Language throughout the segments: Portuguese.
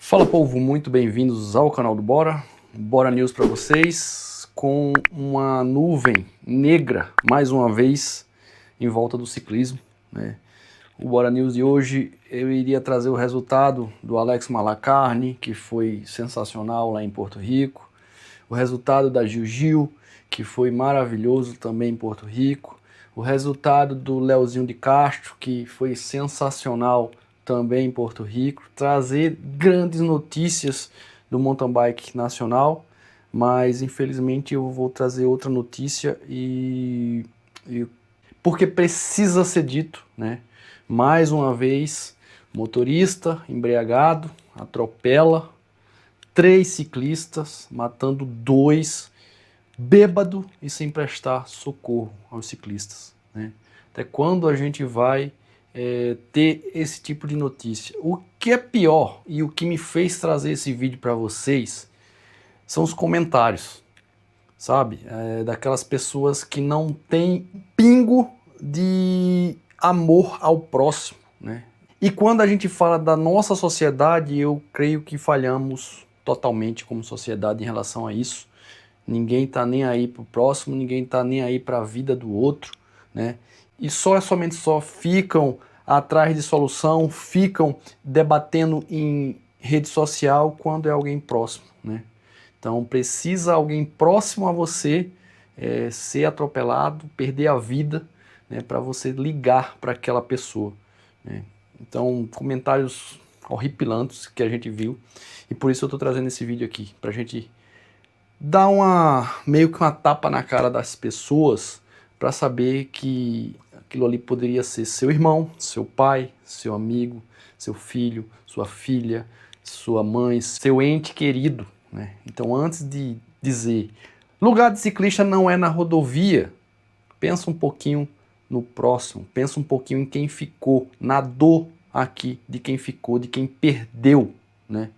Fala, povo, muito bem-vindos ao canal do Bora. Bora News para vocês, com uma nuvem negra mais uma vez em volta do ciclismo, né? O Bora News de hoje eu iria trazer o resultado do Alex Malacarne, que foi sensacional lá em Porto Rico, o resultado da Gil, que foi maravilhoso também em Porto Rico, o resultado do Leozinho de Castro, que foi sensacional também em Porto Rico, trazer grandes notícias do mountain bike nacional, mas infelizmente eu vou trazer outra notícia porque precisa ser dito, né? Mais uma vez, motorista embriagado atropela 3 ciclistas, matando 2, bêbado e sem prestar socorro aos ciclistas, né? Até quando a gente vai ter esse tipo de notícia? O que é pior e o que me fez trazer esse vídeo para vocês são os comentários, sabe? Daquelas pessoas que não têm pingo de amor ao próximo, né? E quando a gente fala da nossa sociedade, eu creio que falhamos totalmente como sociedade em relação a isso. Ninguém tá nem aí pro próximo, ninguém tá nem aí para a vida do outro, né? E somente ficam atrás de solução, ficam debatendo em rede social quando é alguém próximo, né? Então precisa alguém próximo a você ser atropelado, perder a vida, né, para você ligar para aquela pessoa, né? Então, comentários horripilantes que a gente viu, e por isso eu estou trazendo esse vídeo aqui, para a gente dar meio que uma tapa na cara das pessoas, para saber que aquilo ali poderia ser seu irmão, seu pai, seu amigo, seu filho, sua filha, sua mãe, seu ente querido, né? Então, antes de dizer lugar de ciclista não é na rodovia, pensa um pouquinho no próximo, pensa um pouquinho em quem ficou, na dor aqui de quem ficou, de quem perdeu, né?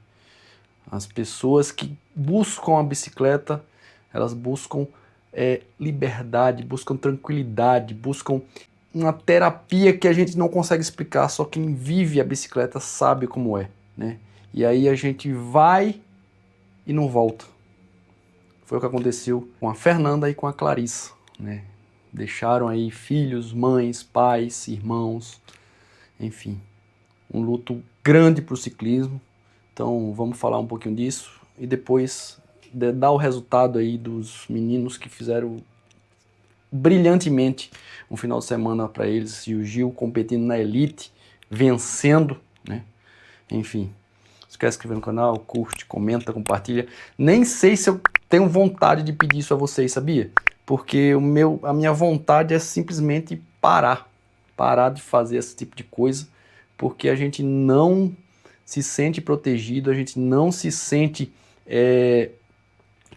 As pessoas que buscam a bicicleta, elas buscam liberdade, buscam tranquilidade, buscam uma terapia que a gente não consegue explicar, só quem vive a bicicleta sabe como é, né? E aí a gente vai e não volta. Foi o que aconteceu com a Fernanda e com a Clarissa, né? Deixaram aí filhos, mães, pais, irmãos, enfim, um luto grande para o ciclismo. Então vamos falar um pouquinho disso e depois dar o resultado aí dos meninos que fizeram brilhantemente um final de semana para eles, e o Gil competindo na elite, vencendo, né? Enfim, não esquece de se inscrever no canal, curte, comenta, compartilha. Nem sei se eu tenho vontade de pedir isso a vocês, sabia? Porque a minha vontade é simplesmente parar de fazer esse tipo de coisa, porque a gente não se sente protegido, a gente não se sente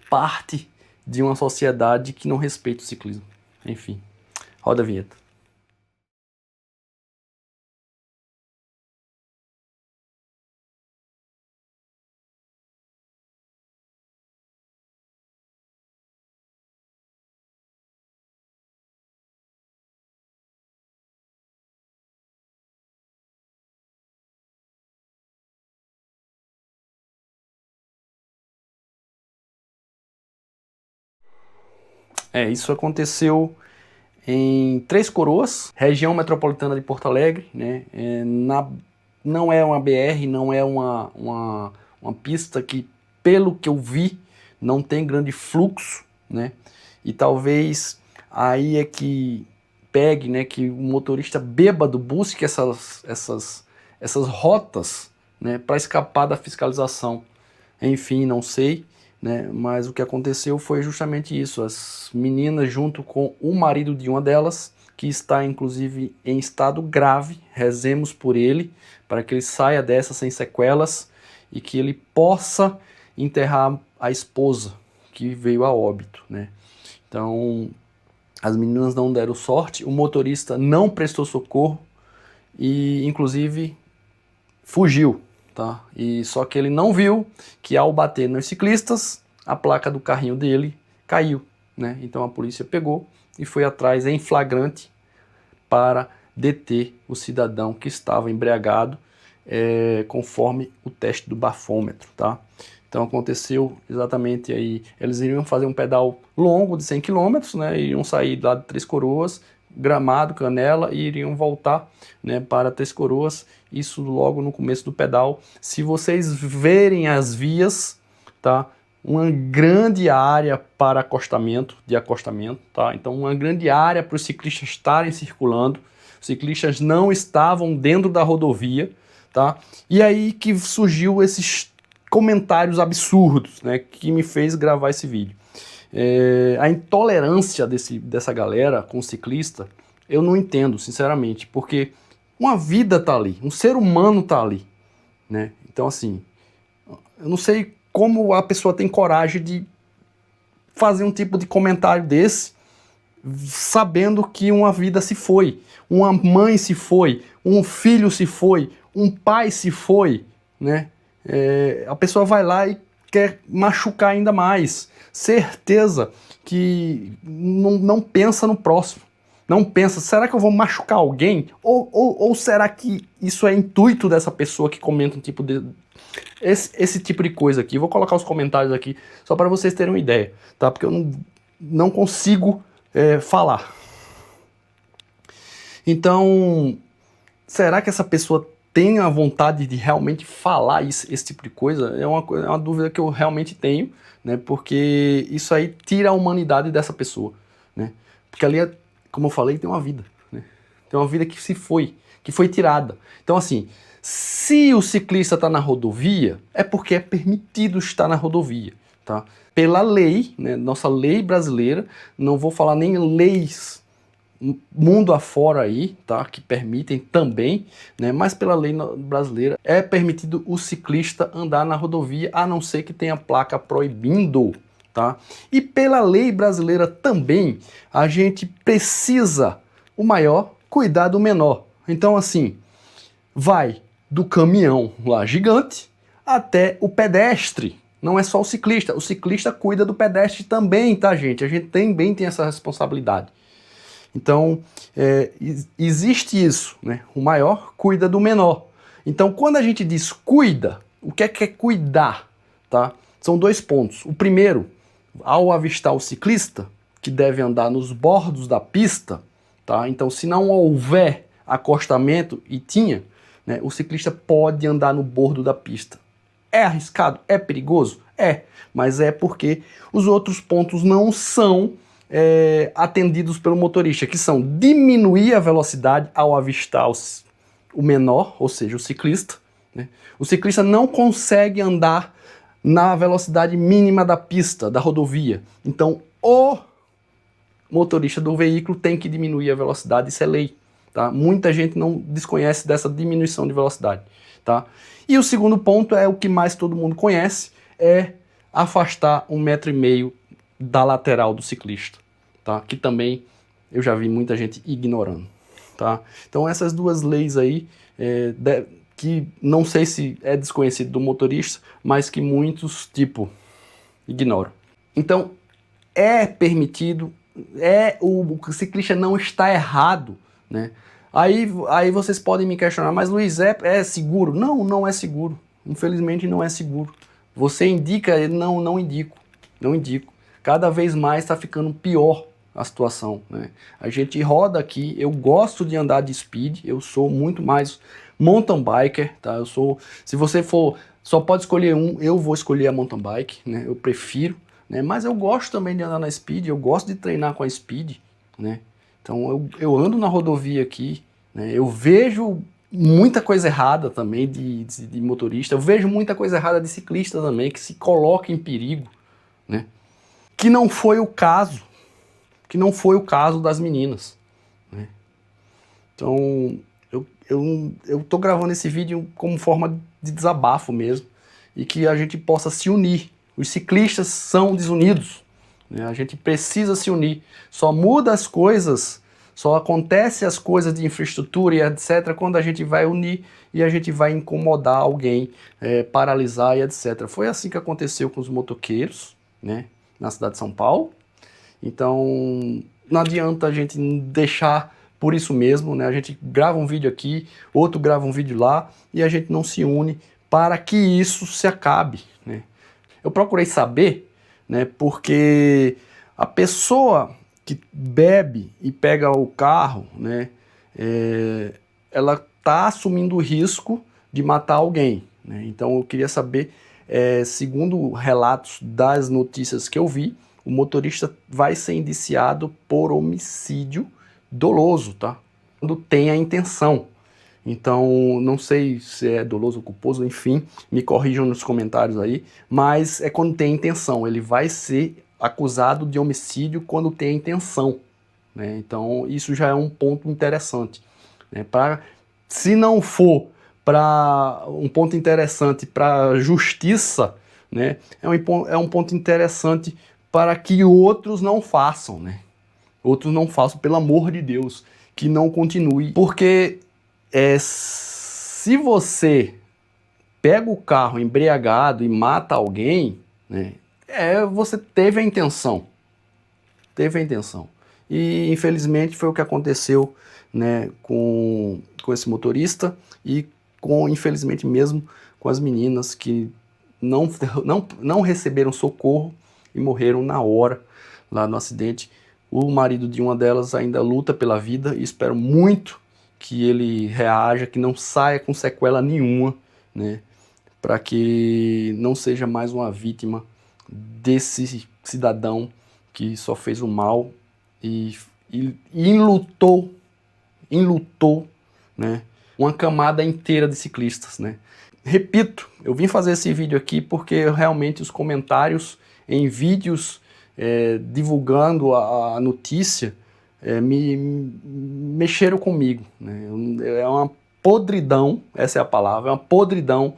parte de uma sociedade que não respeita o ciclismo. Enfim, roda a vinheta. Isso aconteceu em Três Coroas, região metropolitana de Porto Alegre, né? Não é uma BR, não é uma pista que, pelo que eu vi, não tem grande fluxo, né? E talvez aí é que pegue, né, que o motorista bêbado busque essas rotas, né, para escapar da fiscalização. Enfim, não sei, né, mas o que aconteceu foi justamente isso. As meninas, junto com o marido de uma delas, que está inclusive em estado grave, rezemos por ele, para que ele saia dessa sem sequelas e que ele possa enterrar a esposa que veio a óbito, né? Então, as meninas não deram sorte, o motorista não prestou socorro e, inclusive, fugiu, tá? E só que ele não viu que, ao bater nos ciclistas, a placa do carrinho dele caiu, né? Então a polícia pegou e foi atrás em flagrante para deter o cidadão que estava embriagado conforme o teste do bafômetro, tá? Então aconteceu exatamente aí, eles iriam fazer um pedal longo de 100 km, né, iriam sair lá de Três Coroas, Gramado, Canela, e iriam voltar, né, para Três Coroas, isso logo no começo do pedal. Se vocês verem as vias, tá, uma grande área para acostamento, tá, então uma grande área para os ciclistas estarem circulando, os ciclistas não estavam dentro da rodovia, tá, e aí que surgiu esses comentários absurdos, né, que me fez gravar esse vídeo. A intolerância dessa galera com o ciclista, eu não entendo, sinceramente, porque uma vida tá ali, um ser humano tá ali, né? Então, assim, eu não sei como a pessoa tem coragem de fazer um tipo de comentário desse, sabendo que uma vida se foi, uma mãe se foi, um filho se foi, um pai se foi, né? A pessoa vai lá e quer machucar ainda mais. Certeza que não pensa no próximo. Não pensa, será que eu vou machucar alguém? Ou será que isso é intuito dessa pessoa que comenta um tipo de... Esse tipo de coisa aqui. Vou colocar os comentários aqui só para vocês terem uma ideia, tá? Porque eu não consigo falar. Então, será que essa pessoa tem a vontade de realmente falar esse tipo de coisa? É uma dúvida que eu realmente tenho, né? Porque isso aí tira a humanidade dessa pessoa, né? Porque ali, como eu falei, tem uma vida, né? Tem uma vida que foi tirada. Então, assim, se o ciclista está na rodovia, é porque é permitido estar na rodovia, tá? Pela lei, né? Nossa lei brasileira, não vou falar nem leis mundo afora aí, tá, que permitem também, né, mas pela lei brasileira é permitido o ciclista andar na rodovia, a não ser que tenha placa proibindo, tá? E pela lei brasileira também, a gente precisa, o maior, cuidar do menor. Então, assim, vai do caminhão lá gigante até o pedestre. Não é só o ciclista cuida do pedestre também, tá, gente? A gente também tem essa responsabilidade. Então, existe isso, né? O maior cuida do menor. Então, quando a gente diz cuida, o que é cuidar? Tá? São dois pontos. O primeiro, ao avistar o ciclista, que deve andar nos bordos da pista, tá? Então, se não houver acostamento, e tinha, né, o ciclista pode andar no bordo da pista. É arriscado? É perigoso? É, mas é porque os outros pontos não são atendidos pelo motorista, que são diminuir a velocidade ao avistar o menor, ou seja, o ciclista, né? O ciclista não consegue andar na velocidade mínima da pista, da rodovia. Então, o motorista do veículo tem que diminuir a velocidade, isso é lei, tá? Muita gente não desconhece dessa diminuição de velocidade, tá? E o segundo ponto é o que mais todo mundo conhece, é afastar 1,5 m da lateral do ciclista, tá? Que também eu já vi muita gente ignorando, tá? Então essas duas leis aí, que não sei se é desconhecido do motorista, mas que muitos, tipo, ignoram. Então, é permitido, o ciclista não está errado, né? Aí vocês podem me questionar, mas Luiz, é seguro? Não, não é seguro. Infelizmente não é seguro. Você indica? Não indico. Não indico. Cada vez mais está ficando pior a situação, né? A gente roda aqui, eu gosto de andar de speed, eu sou muito mais mountain biker, tá? Se você só pode escolher um, eu vou escolher a mountain bike, né? Eu prefiro, né? Mas eu gosto também de andar na speed, eu gosto de treinar com a speed, né? Então eu ando na rodovia aqui, né? Eu vejo muita coisa errada também de motorista, eu vejo muita coisa errada de ciclista também, que se coloca em perigo, né? Que não foi o caso das meninas, né? Então, eu tô gravando esse vídeo como forma de desabafo mesmo, e que a gente possa se unir. Os ciclistas são desunidos, né? A gente precisa se unir. Só muda as coisas, só acontece as coisas de infraestrutura e etc. quando a gente vai unir e a gente vai incomodar alguém, paralisar e etc. Foi assim que aconteceu com os motoqueiros, né, na cidade de São Paulo. Então, não adianta a gente deixar por isso mesmo, né? A gente grava um vídeo aqui, outro grava um vídeo lá, e a gente não se une para que isso se acabe, né? Eu procurei saber, né, porque a pessoa que bebe e pega o carro, né, ela está assumindo o risco de matar alguém, né? Então eu queria saber, segundo relatos das notícias que eu vi, o motorista vai ser indiciado por homicídio doloso, tá? Quando tem a intenção. Então, não sei se é doloso ou culposo, enfim, me corrijam nos comentários aí, mas é quando tem intenção, ele vai ser acusado de homicídio quando tem a intenção, né? Então, isso já é um ponto interessante, né? Se não for para um ponto interessante para a justiça, né, é um ponto interessante para que outros não façam, né? Outros não façam, pelo amor de Deus, que não continue, porque se você pega o carro embriagado e mata alguém, né, você teve a intenção. Teve a intenção. E infelizmente foi o que aconteceu, né, com esse motorista e infelizmente mesmo com as meninas que não receberam socorro e morreram na hora lá no acidente. O marido de uma delas ainda luta pela vida e espero muito que ele reaja, que não saia com sequela nenhuma, né, para que não seja mais uma vítima desse cidadão que só fez o mal e enlutou, né, uma camada inteira de ciclistas, né. Repito, eu vim fazer esse vídeo aqui porque realmente os comentários em vídeos divulgando a notícia me mexeram comigo, né? É uma podridão, essa é a palavra, é uma podridão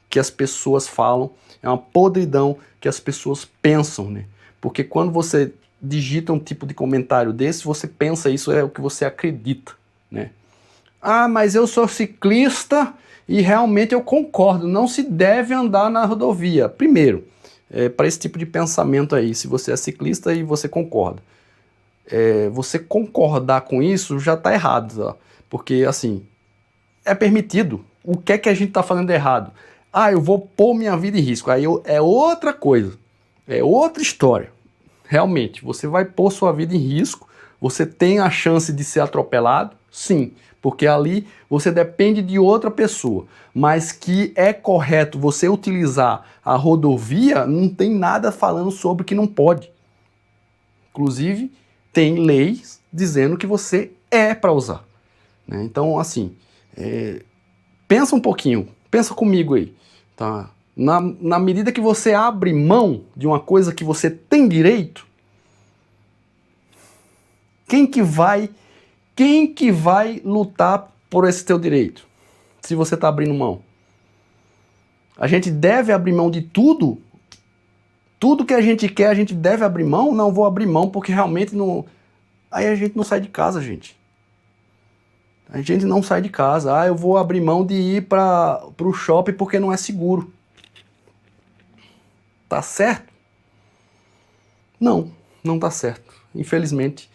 que as pessoas falam, é uma podridão que as pessoas pensam, né? Porque quando você digita um tipo de comentário desse, você pensa, isso é o que você acredita, né? Ah, mas eu sou ciclista e realmente eu concordo, não se deve andar na rodovia. Primeiro, para esse tipo de pensamento aí, se você é ciclista e você concorda, você concordar com isso já está errado, tá? Porque assim, é permitido. O que é que a gente está fazendo errado? Ah, eu vou pôr minha vida em risco. Aí é outra coisa, é outra história. Realmente, você vai pôr sua vida em risco, você tem a chance de ser atropelado, sim, porque ali você depende de outra pessoa. Mas que é correto você utilizar a rodovia, não tem nada falando sobre que não pode. Inclusive, tem leis dizendo que você é para usar, né? Então, assim, pensa um pouquinho, pensa comigo aí, tá? Na medida que você abre mão de uma coisa que você tem direito, quem que vai lutar por esse teu direito, se você está abrindo mão? A gente deve abrir mão de tudo? Tudo que a gente quer, a gente deve abrir mão? Não vou abrir mão porque realmente não... Aí a gente não sai de casa, gente. A gente não sai de casa. Ah, eu vou abrir mão de ir para o shopping porque não é seguro. Tá certo? Não, não tá certo. Infelizmente.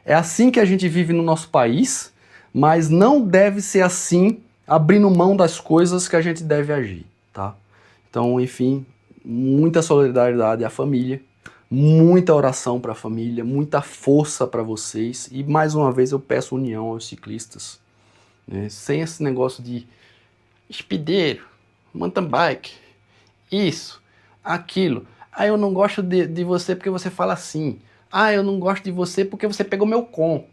É assim que a gente vive no nosso país, mas não deve ser assim, abrindo mão das coisas que a gente deve agir, tá? Então, enfim, muita solidariedade à família, muita oração para a família, muita força para vocês e mais uma vez eu peço união aos ciclistas, né? Sem esse negócio de espideiro, mountain bike, isso, aquilo. Ah, eu não gosto de você porque você fala assim. Ah, eu não gosto de você porque você pegou meu com.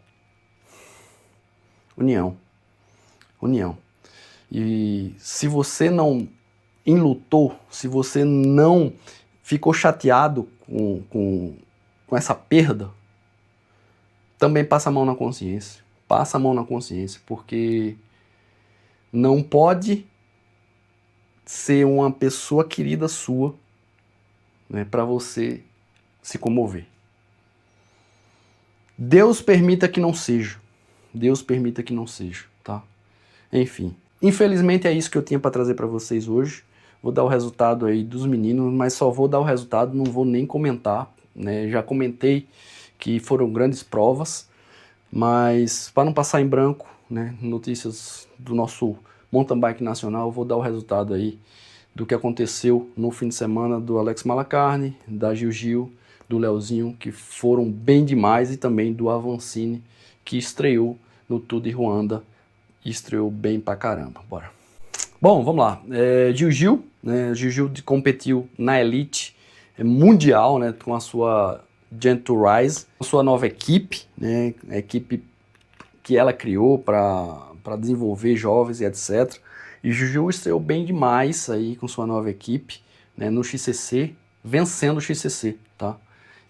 União. União. E se você não enlutou, se você não ficou chateado com essa perda, também passa a mão na consciência. Passa a mão na consciência, porque não pode ser uma pessoa querida sua, né, para você se comover. Deus permita que não seja. Deus permita que não seja, tá? Enfim. Infelizmente é isso que eu tinha para trazer para vocês hoje. Vou dar o resultado aí dos meninos, mas só vou dar o resultado, não vou nem comentar, né? Já comentei que foram grandes provas, Mas para não passar em branco, né, notícias do nosso mountain bike nacional, eu vou dar o resultado aí do que aconteceu no fim de semana do Alex Malacarne, da Gil, do Leozinho, que foram bem demais, e também do Avancini, que estreou no Tour de Ruanda e estreou bem pra caramba. Bora. Bom, vamos lá. Gil, né, Gil competiu na Elite Mundial, né, com a sua Gentle Rise, a sua nova equipe, né, a equipe que ela criou para desenvolver jovens e etc. E Gil estreou bem demais aí com sua nova equipe, né, no XCC, vencendo o XCC, tá?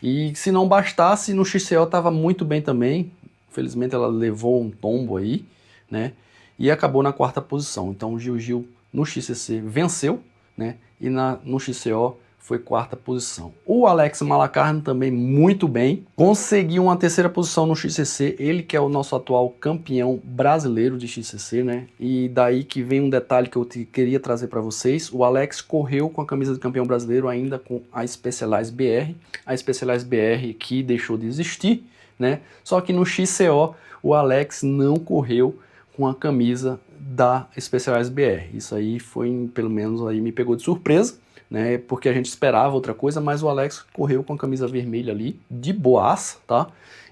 E se não bastasse, no XCO estava muito bem também. Infelizmente ela levou um tombo aí, né? E acabou na 4ª posição. Então o Gil no XCC venceu, né? E no XCO foi 4ª posição. O Alex Malacarne também muito bem, conseguiu uma 3ª posição no XCC, ele que é o nosso atual campeão brasileiro de XCC, né? E daí que vem um detalhe que eu queria trazer para vocês. O Alex correu com a camisa de campeão brasileiro ainda com a Specialized BR, a Specialized BR que deixou de existir, né? Só que no XCO o Alex não correu com a camisa da Specialized BR. Isso aí foi, pelo menos aí me pegou de surpresa, né, porque a gente esperava outra coisa, mas o Alex correu com a camisa vermelha ali, de boaça, tá?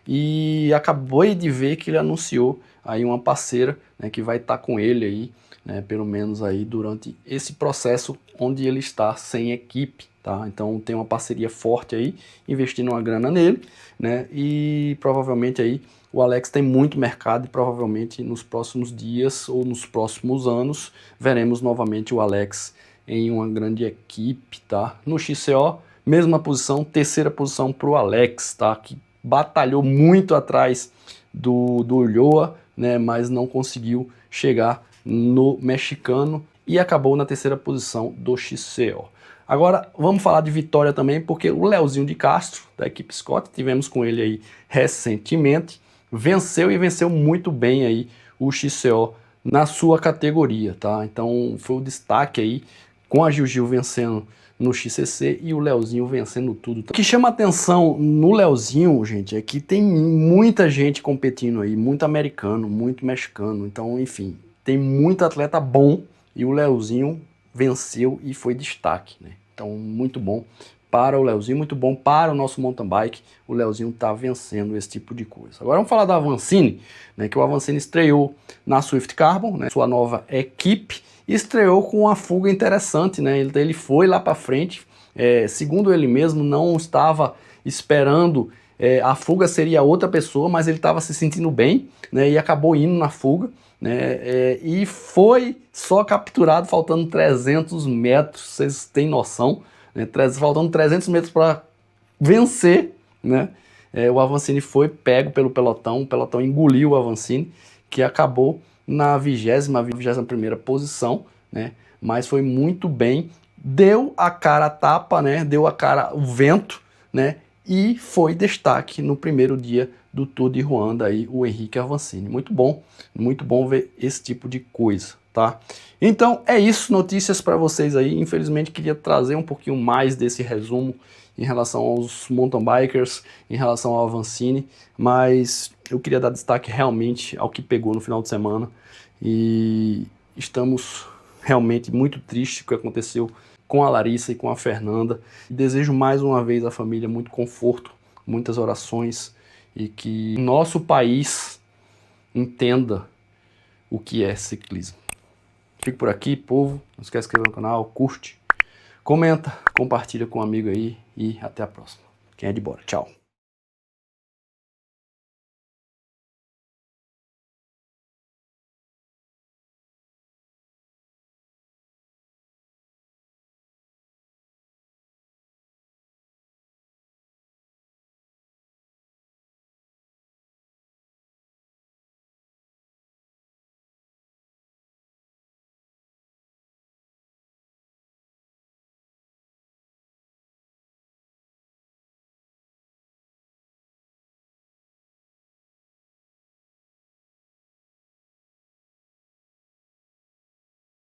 E acabei de ver que ele anunciou aí uma parceira, né, que vai estar com ele aí, né, pelo menos aí durante esse processo onde ele está sem equipe, tá? Então tem uma parceria forte aí, investindo uma grana nele, né, e provavelmente aí o Alex tem muito mercado e provavelmente nos próximos dias ou nos próximos anos veremos novamente o Alex em uma grande equipe, tá? No XCO, mesma posição, 3ª posição para o Alex, tá? Que batalhou muito atrás do Ulloa, né? Mas não conseguiu chegar no mexicano e acabou na 3ª posição do XCO. Agora vamos falar de vitória também, porque o Leozinho de Castro, da equipe Scott, tivemos com ele aí recentemente, venceu e venceu muito bem aí o XCO na sua categoria, tá? Então foi o destaque aí, com a Gil vencendo no XCC e o Leozinho vencendo tudo. O que chama atenção no Leozinho, gente, é que tem muita gente competindo aí, muito americano, muito mexicano, então, enfim, tem muito atleta bom e o Leozinho venceu e foi destaque, né? Então, muito bom para o Leozinho, muito bom para o nosso mountain bike, o Leozinho tá vencendo esse tipo de coisa. Agora vamos falar da Avancini, né, que o Avancini estreou na Swift Carbon, né, sua nova equipe, estreou com uma fuga interessante, né? Ele foi lá para frente, segundo ele mesmo, não estava esperando, a fuga seria outra pessoa, mas ele estava se sentindo bem, né? E acabou indo na fuga, né? E foi só capturado faltando 300 metros, vocês têm noção, né? Faltando 300 metros para vencer, né? O Avancini foi pego pelo pelotão, o pelotão engoliu o Avancini, que acabou na 21ª posição, né? Mas foi muito bem, deu a cara a tapa, né? Deu a cara o vento, né? E foi destaque no primeiro dia do Tour de Ruanda aí, o Henrique Avancini. Muito bom ver esse tipo de coisa, tá? Então é isso, notícias para vocês aí. Infelizmente queria trazer um pouquinho mais desse resumo em relação aos mountain bikers, em relação ao Avancini, mas eu queria dar destaque realmente ao que pegou no final de semana e estamos realmente muito tristes com o que aconteceu com a Larissa e com a Fernanda. Desejo mais uma vez à família muito conforto, muitas orações e que nosso país entenda o que é ciclismo. Fico por aqui, povo. Não esquece de se inscrever no canal, curte, comenta, compartilha com um amigo aí e até a próxima. Quem é de bora. Tchau.